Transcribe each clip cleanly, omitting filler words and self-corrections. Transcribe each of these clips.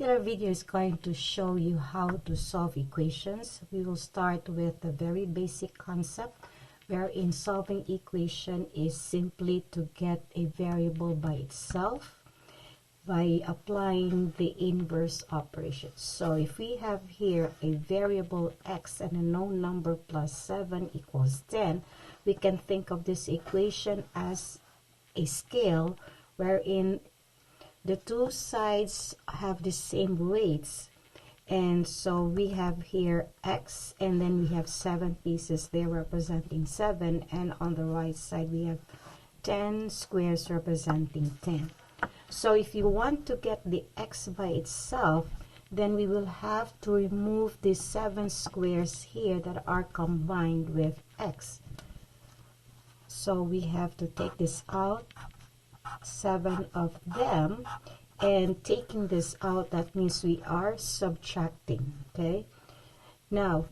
particular video is going to show you how to solve equations. We will start with the very basic concept, wherein solving equation is simply to get a variable by itself by applying the inverse operation. So if we have here a variable x and a known number plus 7 equals 10, we can think of this equation as a scale wherein the two sides have the same weights, and so we have here x, and then we have 7 pieces there representing 7, and on the right side we have 10 squares representing 10. So if you want to get the x by itself, then we will have to remove these 7 squares here that are combined with x. So we have to take this out, 7 of them, and taking this out, that means we are subtracting. Okay, now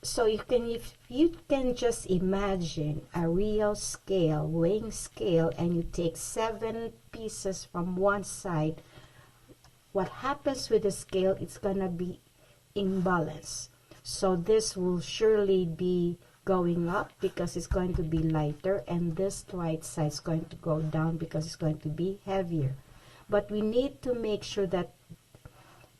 so if you can just imagine a real scale, weighing scale, and you take 7 pieces from one side, what happens with the scale, it's gonna be imbalance. So this will surely be going up because it's going to be lighter, and this right side is going to go down because it's going to be heavier. But we need to make sure that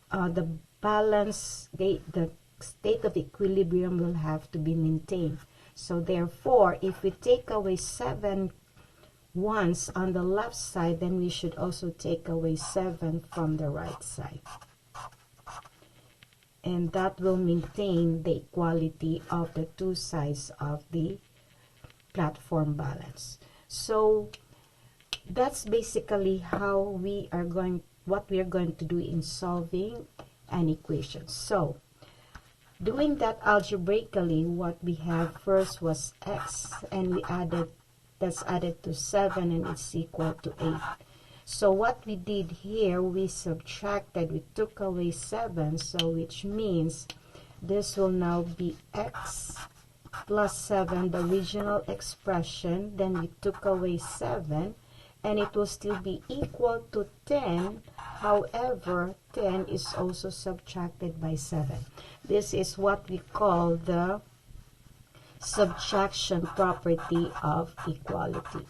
the balance, the state of equilibrium will have to be maintained. So therefore, if we take away 7 ones on the left side, then we should also take away 7 from the right side. And that will maintain the equality of the two sides of the platform balance. So that's basically how what we are going to do in solving an equation. So doing that algebraically, what we have first was x, and we added, that's added to 7, and it's equal to 8. So what we did here, we subtracted, we took away 7, so which means this will now be x plus 7, the original expression, then we took away 7, and it will still be equal to 10. However, 10 is also subtracted by 7. This is what we call the subtraction property of equality.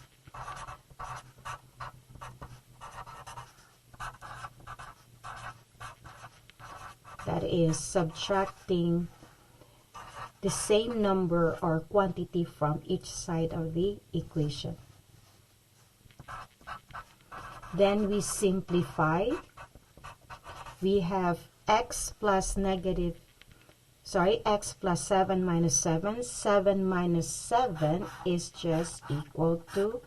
That is subtracting the same number or quantity from each side of the equation. Then we simplify. We have x plus x plus 7 minus 7. 7 minus 7 is just equal to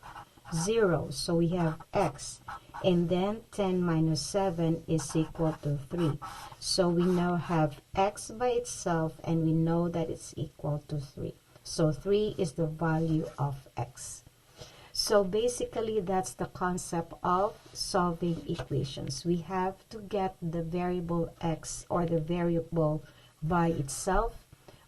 0. So we have x. And then 10 minus 7 is equal to 3. So we now have x by itself, and we know that it's equal to 3. So 3 is the value of x. So basically, that's the concept of solving equations. We have to get the variable x, or the variable by itself,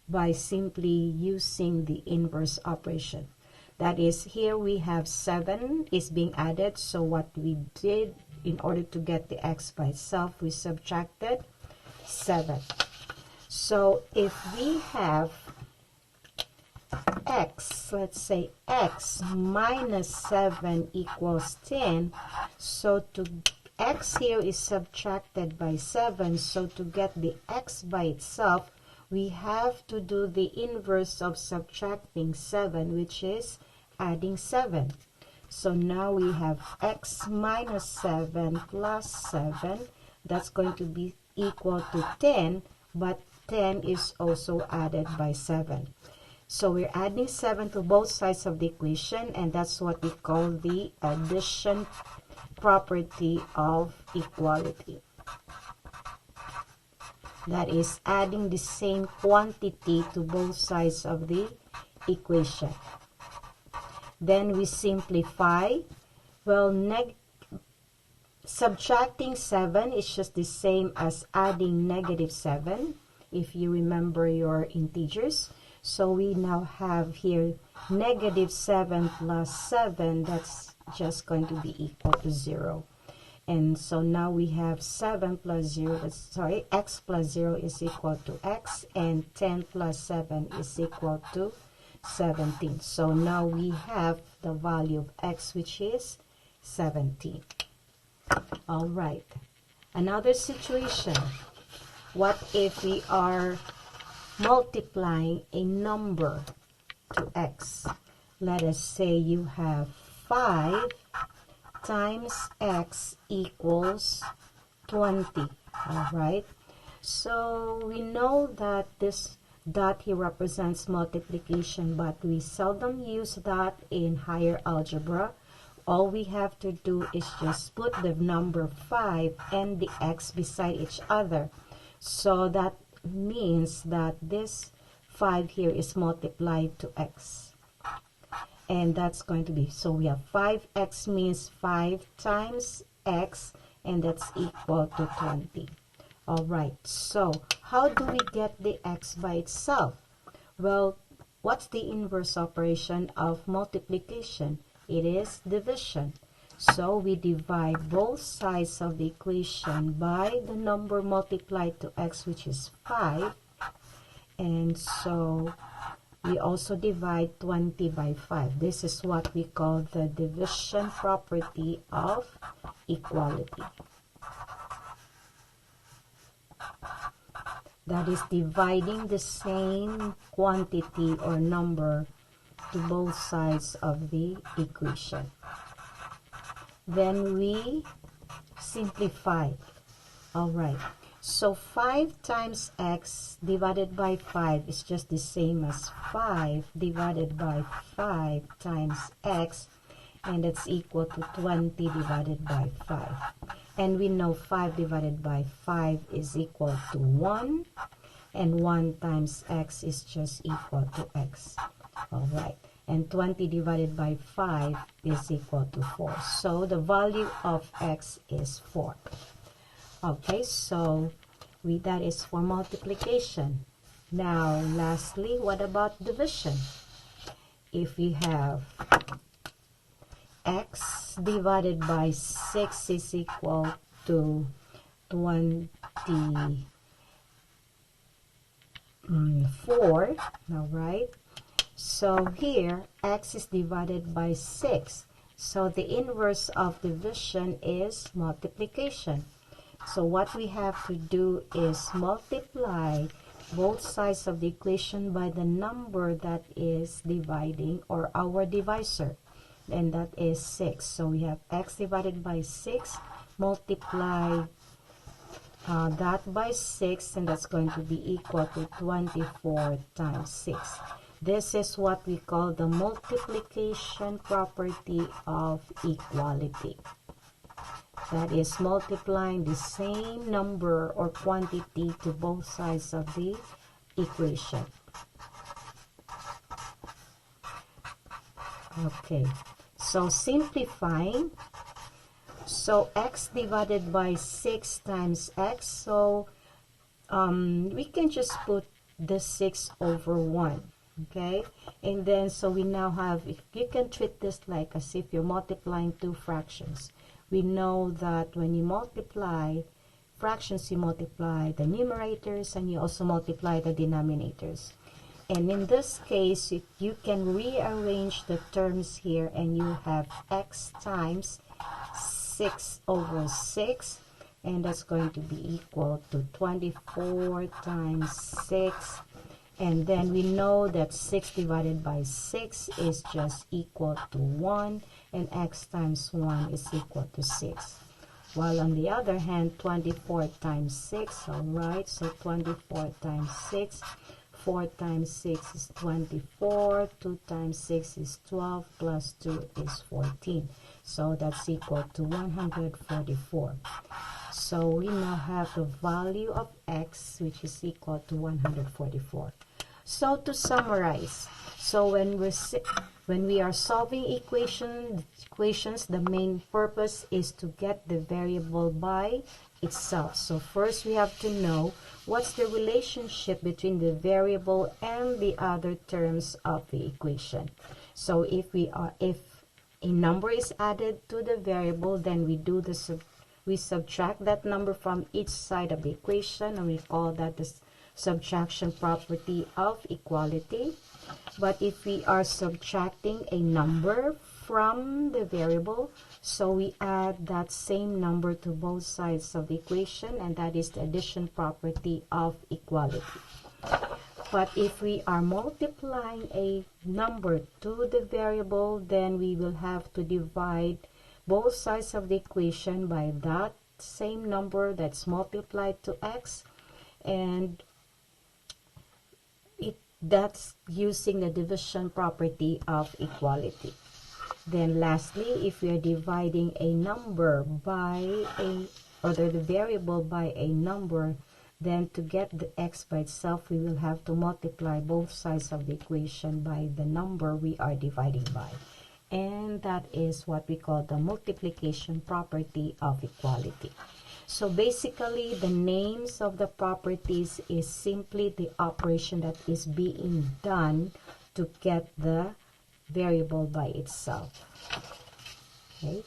by simply using the inverse operation. That is, here we have 7 is being added. So what we did, in order to get the x by itself, we subtracted 7. So if we have x, let's say x minus 7 equals 10, so to x here is subtracted by 7, so to get the x by itself, we have to do the inverse of subtracting 7, which is adding 7. So now we have x minus 7 plus 7, that's going to be equal to 10, but 10 is also added by 7. So we're adding 7 to both sides of the equation, and that's what we call the addition property of equality. That is, adding the same quantity to both sides of the equation. Then we simplify. Well, subtracting 7 is just the same as adding negative 7, if you remember your integers. So we now have here negative 7 plus 7, that's just going to be equal to 0. And so now we have 7 plus 0, sorry, x plus 0 is equal to x, and 10 plus 7 is equal to 17. So now we have the value of x, which is 17. All right. Another situation. What if we are multiplying a number to x? Let us say you have 5 times x equals 20. All right. So we know that this dot here represents multiplication, but we seldom use that in higher algebra. All we have to do is just put the number 5 and the x beside each other. So that means that this 5 here is multiplied to x. And that's going to be, so we have 5x means 5 times x, and that's equal to 20. All right, so how do we get the x by itself? Well, what's the inverse operation of multiplication? It is division. So we divide both sides of the equation by the number multiplied to x, which is 5. And so we also divide 20 by 5. This is what we call the division property of equality. That is dividing the same quantity or number to both sides of the equation. Then we simplify. All right. So 5 times x divided by 5 is just the same as 5 divided by 5 times x, and that's equal to 20 divided by 5. And we know 5 divided by 5 is equal to 1, and 1 times x is just equal to x. All right. And 20 divided by 5 is equal to 4. So the value of x is 4. Okay, so that is for multiplication. Now, lastly, what about division? If we have x divided by 6 is equal to 24, all right? So here, x is divided by 6. So the inverse of division is multiplication. So what we have to do is multiply both sides of the equation by the number that is dividing, or our divisor, and that is 6. So we have x divided by 6, multiply that by 6, and that's going to be equal to 24 times 6. This is what we call the multiplication property of equality. That is multiplying the same number or quantity to both sides of the equation. Okay, so simplifying. So x divided by 6 times x. So we can just put the 6 over 1. Okay, and then so we now have, if you can treat this like as if you're multiplying two fractions. We know that when you multiply fractions, you multiply the numerators and you also multiply the denominators. And in this case, you can rearrange the terms here, and you have x times 6 over 6, and that's going to be equal to 24 times 6. And then we know that 6 divided by 6 is just equal to 1, and x times 1 is equal to 6. While on the other hand, 24 times 6, all right, so 24 times 6, 4 times 6 is 24, 2 times 6 is 12, plus 2 is 14. So that's equal to 144. So we now have the value of x, which is equal to 144. So to summarize, so when we are solving equations, the main purpose is to get the variable by itself. So first we have to know what's the relationship between the variable and the other terms of the equation. So if a number is added to the variable, then we do the we subtract that number from each side of the equation, and we call that the subtraction property of equality. But if we are subtracting a number from the variable, so we add that same number to both sides of the equation, and that is the addition property of equality. But if we are multiplying a number to the variable, then we will have to divide both sides of the equation by that same number that's multiplied to x, and that's using the division property of equality. Then lastly, if we are dividing a number by the variable by a number, then to get the x by itself, we will have to multiply both sides of the equation by the number we are dividing by. And that is what we call the multiplication property of equality. So basically, the names of the properties is simply the operation that is being done to get the variable by itself. Okay.